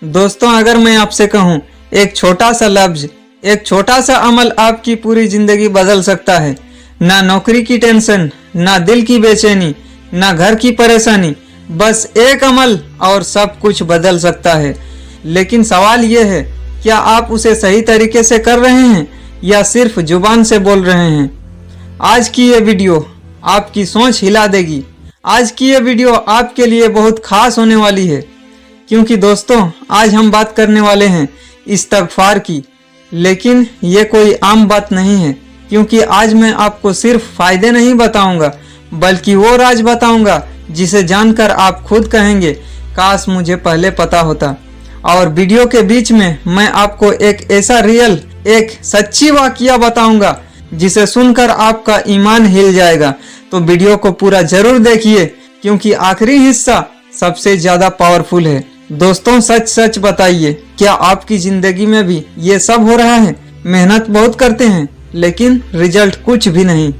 दोस्तों, अगर मैं आपसे कहूं एक छोटा सा लफ्ज, एक छोटा सा अमल आपकी पूरी जिंदगी बदल सकता है। ना नौकरी की टेंशन, ना दिल की बेचैनी, ना घर की परेशानी, बस एक अमल और सब कुछ बदल सकता है। लेकिन सवाल यह है, क्या आप उसे सही तरीके से कर रहे हैं या सिर्फ जुबान से बोल रहे हैं? आज की ये वीडियो आपकी सोच हिला देगी। आज की ये वीडियो आपके लिए बहुत खास होने वाली है, क्योंकि दोस्तों आज हम बात करने वाले हैं इस्तगफार की। लेकिन ये कोई आम बात नहीं है, क्योंकि आज मैं आपको सिर्फ फायदे नहीं बताऊंगा, बल्कि वो राज बताऊंगा जिसे जानकर आप खुद कहेंगे काश मुझे पहले पता होता। और वीडियो के बीच में मैं आपको एक ऐसा रियल, एक सच्ची वाकया बताऊंगा जिसे सुनकर आपका ईमान हिल जाएगा। तो वीडियो को पूरा जरूर देखिए, क्योंकि आखिरी हिस्सा सबसे ज्यादा पावरफुल है। दोस्तों, सच सच बताइए, क्या आपकी जिंदगी में भी ये सब हो रहा है? मेहनत बहुत करते हैं लेकिन रिजल्ट कुछ भी नहीं।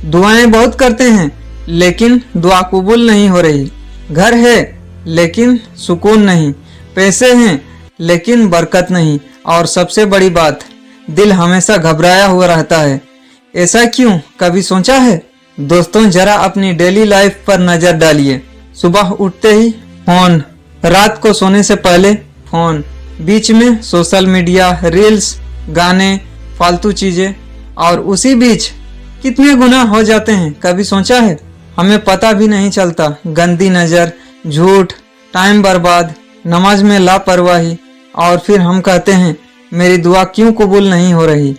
दुआएं बहुत करते हैं लेकिन दुआ कबूल नहीं हो रही। घर है लेकिन सुकून नहीं। पैसे हैं लेकिन बरकत नहीं। और सबसे बड़ी बात, दिल हमेशा घबराया हुआ रहता है। ऐसा क्यों, कभी सोचा है? दोस्तों, जरा अपनी डेली लाइफ पर नजर डालिए। सुबह उठते ही फोन, रात को सोने से पहले फोन, बीच में सोशल मीडिया, रील्स, गाने, फालतू चीजें, और उसी बीच कितने गुनाह हो जाते हैं, कभी सोचा है? हमें पता भी नहीं चलता। गंदी नज़र, झूठ, टाइम बर्बाद, नमाज में लापरवाही, और फिर हम कहते हैं मेरी दुआ क्यों कबूल नहीं हो रही।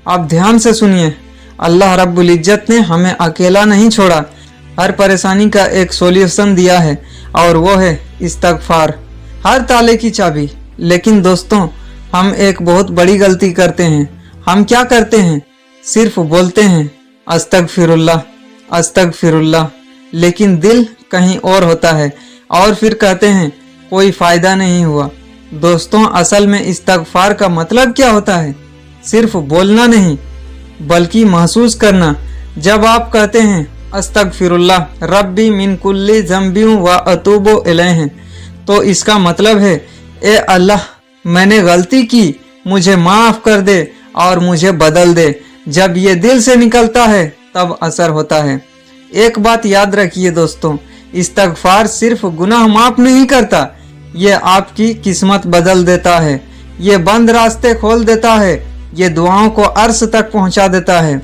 आप ध्यान से सुनिए, अल्लाह रब्बुल इज्जत ने हमें अकेला नहीं छोड़ा। हर परेशानी का एक सॉल्यूशन दिया है, और वो है इस्तगफार, हर ताले की चाबी। लेकिन दोस्तों, हम एक बहुत बड़ी गलती करते हैं। हम क्या करते हैं? सिर्फ बोलते हैं अस्तगफिरुल्लाह अस्तगफिरुल्लाह, लेकिन दिल कहीं और होता है। और फिर कहते हैं कोई फायदा नहीं हुआ। दोस्तों, असल में इस्तगफार का मतलब क्या होता है? सिर्फ बोलना नहीं, बल्कि महसूस करना। जब आप कहते हैं अस्तगफिरुल्लाह रब्बी मिन कुल्ली ज़ंबी व अतूबु इलैहि, तो इसका मतलब है ए अल्लाह, मैंने गलती की, मुझे माफ़ कर दे और मुझे बदल दे। जब ये दिल से निकलता है तब असर होता है। एक बात याद रखिए दोस्तों, इस्तगफार सिर्फ गुनाह माफ नहीं करता, ये आपकी किस्मत बदल देता है। ये बंद रास्ते खोल देता है। ये दुआओं को अर्श तक पहुंचा देता है।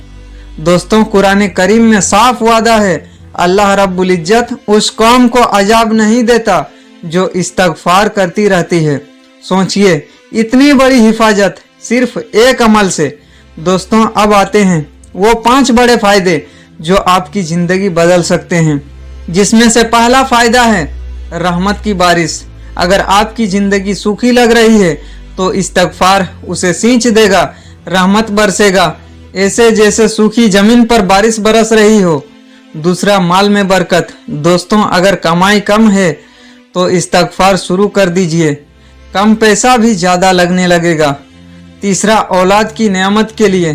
दोस्तों, कुरान करीम में साफ वादा है, अल्लाह रब्बुल इज्जत उस कौम को अजाब नहीं देता जो इस्तगफार करती रहती है। सोचिए, इतनी बड़ी हिफाजत सिर्फ एक अमल से। दोस्तों, अब आते हैं वो 5 बड़े फायदे जो आपकी जिंदगी बदल सकते हैं, जिसमें से पहला फायदा है रहमत की बारिश। अगर आपकी जिंदगी सूखी लग रही है तो इस्तगफार उसे सींच देगा, रहमत बरसेगा, ऐसे जैसे सूखी जमीन पर बारिश बरस रही हो। दूसरा, माल में बरकत। दोस्तों, अगर कमाई कम है तो इस्तगफार शुरू कर दीजिए, कम पैसा भी ज़्यादा लगने लगेगा। तीसरा, औलाद की नेमत के लिए।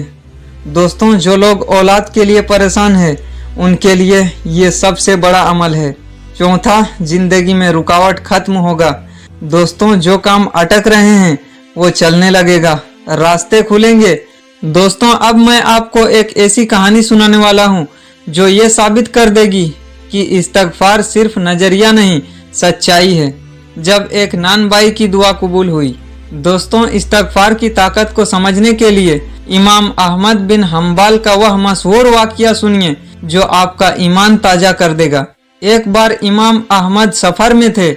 दोस्तों, जो लोग औलाद के लिए परेशान है उनके लिए ये सबसे बड़ा अमल है। चौथा, जिंदगी में रुकावट खत्म होगा। दोस्तों, जो काम अटक रहे हैं वो चलने लगेगा, रास्ते खुलेंगे। दोस्तों, अब मैं आपको एक ऐसी कहानी सुनाने वाला हूँ जो ये साबित कर देगी कि इस्तगफार सिर्फ नजरिया नहीं, सच्चाई है। जब एक नान बाई की दुआ कबूल हुई। दोस्तों, इस्तगफार की ताकत को समझने के लिए इमाम अहमद बिन हम्बल का वह मशहूर वाकया सुनिए जो आपका ईमान ताजा कर देगा। एक बार इमाम अहमद सफर में थे।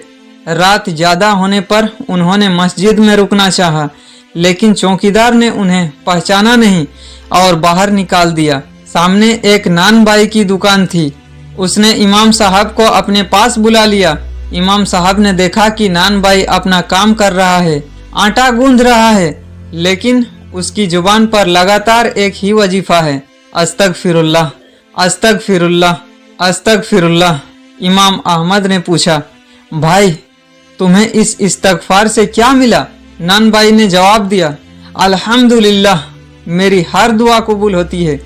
रात ज्यादा होने पर उन्होंने मस्जिद में रुकना चाहा, लेकिन चौकीदार ने उन्हें पहचाना नहीं और बाहर निकाल दिया। सामने एक नान बाई की दुकान थी। उसने इमाम साहब को अपने पास बुला लिया। इमाम साहब ने देखा कि नान बाई अपना काम कर रहा है, आटा गूंथ रहा है, लेकिन उसकी जुबान पर लगातार एक ही वजीफा है, अस्तगफिरुल्लाह अस्तगफिरुल्लाह अस्तगफिरुल्लाह। इमाम अहमद ने पूछा, भाई तुम्हें इस इस्तगफार से क्या मिला? नान बाई ने जवाब दिया, अल्हम्दुलिल्लाह, मेरी हर दुआ कबूल होती है,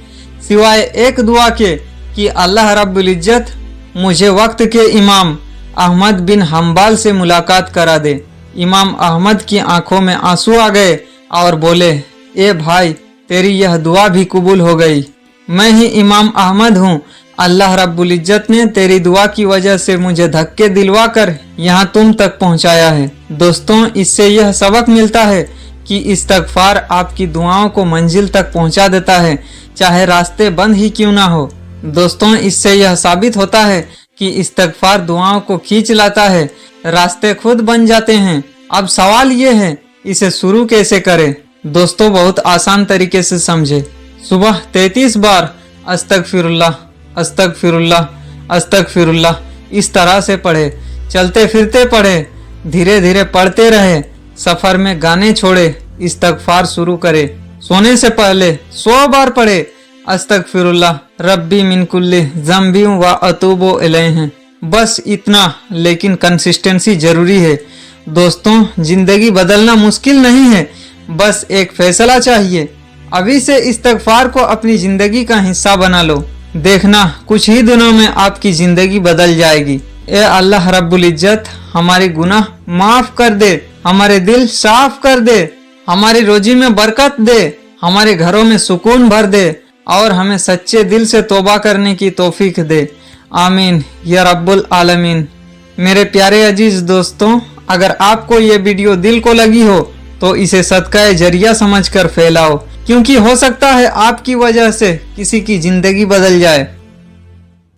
सिवाय एक दुआ के कि अल्लाह रब्बुल इज्जत मुझे वक्त के इमाम अहमद बिन हम्बल से मुलाकात करा दे। इमाम अहमद की आंखों में आंसू आ गए और बोले, ए भाई, तेरी यह दुआ भी कबूल हो गई। मैं ही इमाम अहमद हूँ। अल्लाह रब्बुल इज्जत ने तेरी दुआ की वजह से मुझे धक्के दिलवा कर यहाँ तुम तक पहुँचाया है। दोस्तों, इससे यह सबक मिलता है कि इस्तगफार आपकी दुआओं को मंजिल तक पहुँचा देता है, चाहे रास्ते बंद ही क्यों ना हो। दोस्तों, इससे यह साबित होता है कि इस्तगफार दुआओं को खींच लाता है, रास्ते खुद बन जाते हैं। अब सवाल ये है, इसे शुरू कैसे करें? दोस्तों, बहुत आसान तरीके से समझे। सुबह 33 बार अस्तगफिरुल्लाह अस्तगफिरुल्लाह अस्तगफिरुल्लाह इस तरह से पढ़े। चलते फिरते पढ़े, धीरे धीरे पढ़ते रहे, सफर में गाने छोड़े, इस्तगफार शुरू करे। सोने से पहले 100 बार पढ़े, अस्तगफिरुल्लाह रब्बी मिन कुल्ली ज़म्बी व अतूबु इलैहि। बस इतना, लेकिन कंसिस्टेंसी जरूरी है। दोस्तों, जिंदगी बदलना मुश्किल नहीं है, बस एक फैसला चाहिए। अभी से इस्तगफार को अपनी जिंदगी का हिस्सा बना लो, देखना कुछ ही दिनों में आपकी जिंदगी बदल जाएगी। ए अल्लाह रब्बुल इज्जत, हमारे गुनाह माफ कर दे, हमारे दिल साफ कर दे, हमारी रोजी में बरकत दे, हमारे घरों में सुकून भर दे और हमें सच्चे दिल से तौबा करने की तौफीक दे। आमीन या रब्बुल आलमीन। मेरे प्यारे अजीज दोस्तों, अगर आपको ये वीडियो दिल को लगी हो तो इसे सदका जरिया समझकर फैलाओ, क्योंकि हो सकता है आपकी वजह से किसी की जिंदगी बदल जाए।